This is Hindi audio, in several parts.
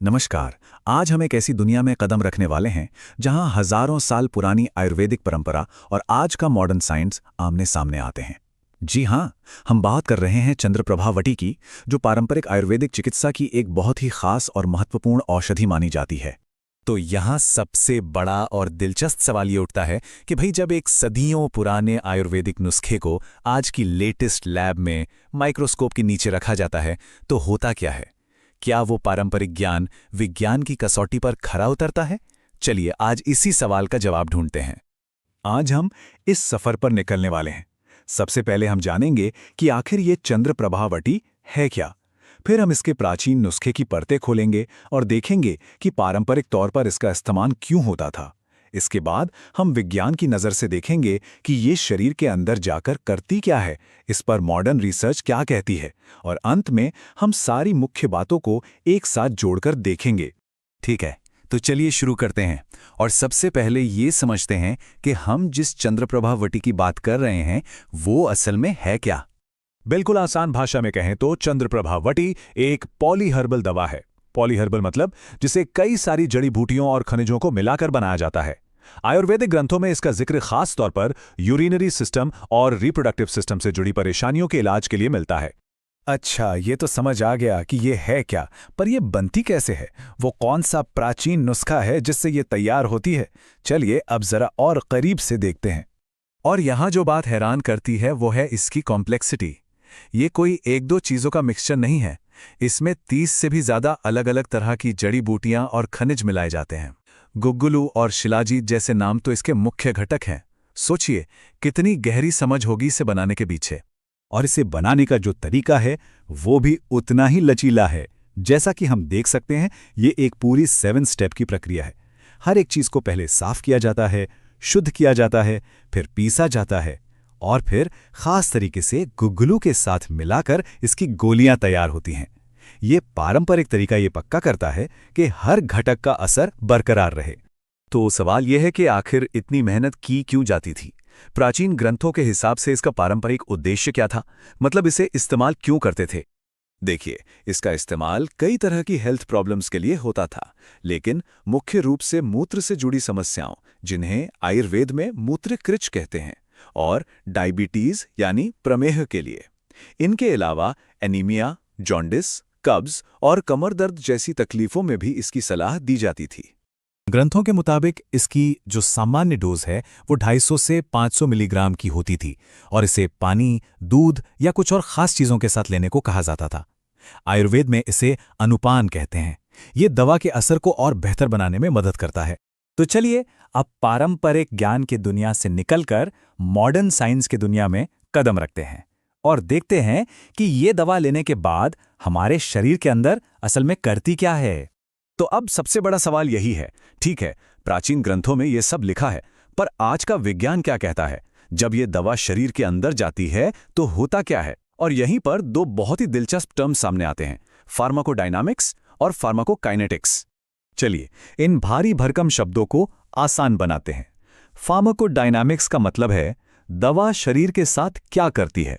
नमस्कार। आज हम एक ऐसी दुनिया में कदम रखने वाले हैं जहां हजारों साल पुरानी आयुर्वेदिक परंपरा और आज का मॉडर्न साइंस आमने सामने आते हैं। जी हां, हम बात कर रहे हैं चंद्रप्रभा वटी की, जो पारंपरिक आयुर्वेदिक चिकित्सा की एक बहुत ही खास और महत्वपूर्ण औषधि मानी जाती है। तो यहाँ सबसे बड़ा और दिलचस्प सवाल ये उठता है कि भाई जब एक सदियों पुराने आयुर्वेदिक नुस्खे को आज की लेटेस्ट लैब में माइक्रोस्कोप के नीचे रखा जाता है तो होता क्या है? क्या वो पारंपरिक ज्ञान विज्ञान की कसौटी पर खरा उतरता है? चलिए आज इसी सवाल का जवाब ढूंढते हैं। आज हम इस सफर पर निकलने वाले हैं। सबसे पहले हम जानेंगे कि आखिर ये चंद्रप्रभा वटी है क्या। फिर हम इसके प्राचीन नुस्खे की परतें खोलेंगे और देखेंगे कि पारंपरिक तौर पर इसका इस्तेमाल क्यों होता था। इसके बाद हम विज्ञान की नज़र से देखेंगे कि ये शरीर के अंदर जाकर करती क्या है, इस पर मॉडर्न रिसर्च क्या कहती है, और अंत में हम सारी मुख्य बातों को एक साथ जोड़कर देखेंगे। ठीक है, तो चलिए शुरू करते हैं और सबसे पहले ये समझते हैं कि हम जिस चंद्रप्रभा वटी की बात कर रहे हैं वो असल में है क्या। बिल्कुल आसान भाषा में कहें तो चंद्रप्रभा वटी एक पॉलीहर्बल दवा है। पॉलीहर्बल मतलब जिसे कई सारी जड़ी बूटियों और खनिजों को मिलाकर बनाया जाता है। आयुर्वेदिक ग्रंथों में इसका जिक्र खास तौर पर यूरिनरी सिस्टम और रिप्रोडक्टिव सिस्टम से जुड़ी परेशानियों के इलाज के लिए मिलता है। अच्छा, ये तो समझ आ गया कि ये है क्या, पर ये बनती कैसे है? वो कौन सा प्राचीन नुस्खा है जिससे ये तैयार होती है? चलिए अब जरा और करीब से देखते हैं। और यहाँ जो बात हैरान करती है वो है इसकी कॉम्प्लेक्सिटी। ये कोई एक दो चीज़ों का मिक्सचर नहीं है। इसमें 30 से भी ज़्यादा अलग अलग तरह की जड़ी बूटियां और खनिज मिलाए जाते हैं। गुग्गुलू और शिलाजीत जैसे नाम तो इसके मुख्य घटक हैं। सोचिए कितनी गहरी समझ होगी इसे बनाने के पीछे। और इसे बनाने का जो तरीका है वो भी उतना ही लचीला है। जैसा कि हम देख सकते हैं, ये एक पूरी 7 स्टेप की प्रक्रिया है। हर एक चीज को पहले साफ किया जाता है, शुद्ध किया जाता है, फिर पीसा जाता है और फिर खास तरीके से गुग्गुलू के साथ मिलाकर इसकी गोलियां तैयार होती हैं। ये पारंपरिक तरीका ये पक्का करता है कि हर घटक का असर बरकरार रहे। तो सवाल यह है कि आखिर इतनी मेहनत की क्यों जाती थी? प्राचीन ग्रंथों के हिसाब से इसका पारंपरिक उद्देश्य क्या था? मतलब इसे इस्तेमाल क्यों करते थे? देखिए, इसका इस्तेमाल कई तरह की हेल्थ प्रॉब्लम्स के लिए होता था, लेकिन मुख्य रूप से मूत्र से जुड़ी समस्याओं, जिन्हें आयुर्वेद में मूत्रकृच कहते हैं, और डायबिटीज यानी प्रमेह के लिए। इनके अलावा एनीमिया, जॉन्डिस, कब्ज और कमर दर्द जैसी तकलीफों में भी इसकी सलाह दी जाती थी। ग्रंथों के मुताबिक इसकी जो सामान्य डोज है वो 250 से 500 मिलीग्राम की होती थी और इसे पानी, दूध या कुछ और खास चीजों के साथ लेने को कहा जाता था। आयुर्वेद में इसे अनुपान कहते हैं। ये दवा के असर को और बेहतर बनाने में मदद करता है। तो चलिए अब पारंपरिक ज्ञान की दुनिया से निकलकर मॉडर्न साइंस की दुनिया में कदम रखते हैं और देखते हैं कि ये दवा लेने के बाद हमारे शरीर के अंदर असल में करती क्या है। तो अब सबसे बड़ा सवाल यही है, ठीक है, प्राचीन ग्रंथों में ये सब लिखा है, पर आज का विज्ञान क्या कहता है? जब ये दवा शरीर के अंदर जाती है तो होता क्या है? और यहीं पर दो बहुत ही दिलचस्प टर्म्स सामने आते हैं, फार्माकोडायनामिक्स और फार्माकोकाइनेटिक्स। चलिए इन भारी भरकम शब्दों को आसान बनाते हैं। फार्माकोडायनामिक्स का मतलब है दवा शरीर के साथ क्या करती है,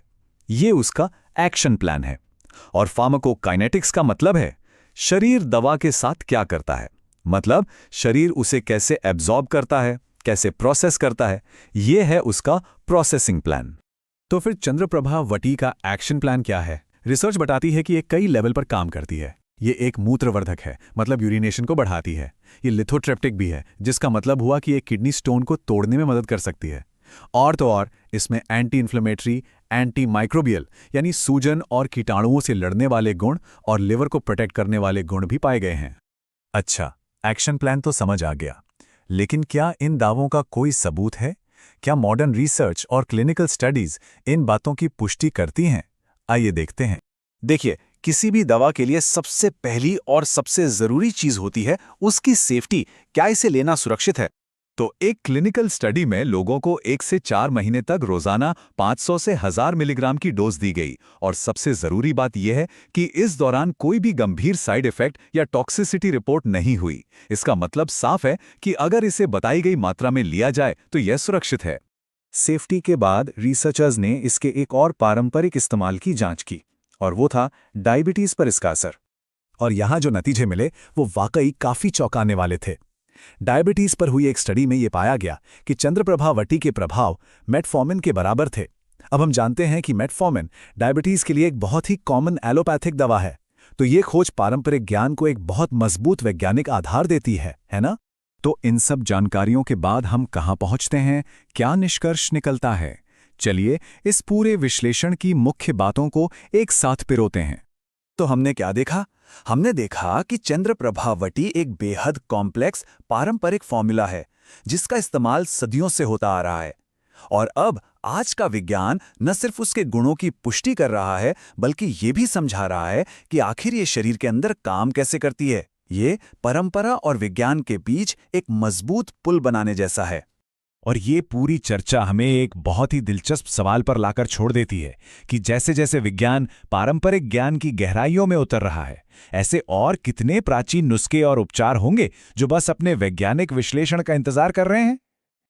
ये उसका एक्शन प्लान है। और फार्माकोकाइनेटिक्स का मतलब है शरीर दवा के साथ क्या करता है, मतलब शरीर उसे कैसे एब्जॉर्ब करता है, कैसे प्रोसेस करता है, यह है उसका प्रोसेसिंग प्लान। तो फिर चंद्रप्रभा वटी का एक्शन प्लान क्या है? रिसर्च बताती है कि ये कई लेवल पर काम करती है। ये एक मूत्रवर्धक है, मतलब यूरिनेशन को बढ़ाती है। ये लिथोट्रिप्टिक भी है, जिसका मतलब हुआ कि ये किडनी स्टोन को तोड़ने में मदद कर सकती है। और तो और इसमें एंटी इन्फ्लेमेटरी, एंटी माइक्रोबियल यानी सूजन और कीटाणुओं से लड़ने वाले गुण और लिवर को प्रोटेक्ट करने वाले गुण भी पाए गए हैं। अच्छा, एक्शन प्लान तो समझ आ गया, लेकिन क्या इन दावों का कोई सबूत है? क्या मॉडर्न रिसर्च और क्लिनिकल स्टडीज इन बातों की पुष्टि करती हैं? आइए देखते हैं। देखिए, किसी भी दवा के लिए सबसे पहली और सबसे जरूरी चीज होती है उसकी सेफ्टी। क्या इसे लेना सुरक्षित है? तो एक क्लिनिकल स्टडी में लोगों को 1 से 4 महीने तक रोजाना 500 से 1000 मिलीग्राम की डोज दी गई, और सबसे जरूरी बात यह है कि इस दौरान कोई भी गंभीर साइड इफेक्ट या टॉक्सिसिटी रिपोर्ट नहीं हुई। इसका मतलब साफ है कि अगर इसे बताई गई मात्रा में लिया जाए तो यह सुरक्षित है। सेफ्टी के बाद रिसर्चर्स ने इसके एक और पारंपरिक इस्तेमाल की जांच की, और वो था डायबिटीज पर इसका असर। और यहाँ जो नतीजे मिले वो वाकई काफी चौंकाने वाले थे। डायबिटीज पर हुई एक स्टडी में ये पाया गया कि चंद्रप्रभा वटी के प्रभाव मेटफॉर्मिन के बराबर थे। अब हम जानते हैं कि मेटफॉर्मिन डायबिटीज के लिए एक बहुत ही कॉमन एलोपैथिक दवा है, तो ये खोज पारंपरिक ज्ञान को एक बहुत मजबूत वैज्ञानिक आधार देती है ना? तो इन सब जानकारियों के बाद हम कहाँ पहुँचते हैं, क्या निष्कर्ष निकलता है? चलिए इस पूरे विश्लेषण की मुख्य बातों को एक साथ पिरोते हैं। तो हमने क्या देखा? हमने देखा कि चंद्रप्रभा वटी एक बेहद कॉम्प्लेक्स पारंपरिक फॉर्मूला है जिसका इस्तेमाल सदियों से होता आ रहा है, और अब आज का विज्ञान न सिर्फ उसके गुणों की पुष्टि कर रहा है बल्कि ये भी समझा रहा है कि आखिर ये शरीर के अंदर काम कैसे करती है। ये परंपरा और विज्ञान के बीच एक मजबूत पुल बनाने जैसा है। और ये पूरी चर्चा हमें एक बहुत ही दिलचस्प सवाल पर लाकर छोड़ देती है कि जैसे जैसे विज्ञान पारंपरिक ज्ञान की गहराइयों में उतर रहा है, ऐसे और कितने प्राचीन नुस्खे और उपचार होंगे जो बस अपने वैज्ञानिक विश्लेषण का इंतजार कर रहे हैं।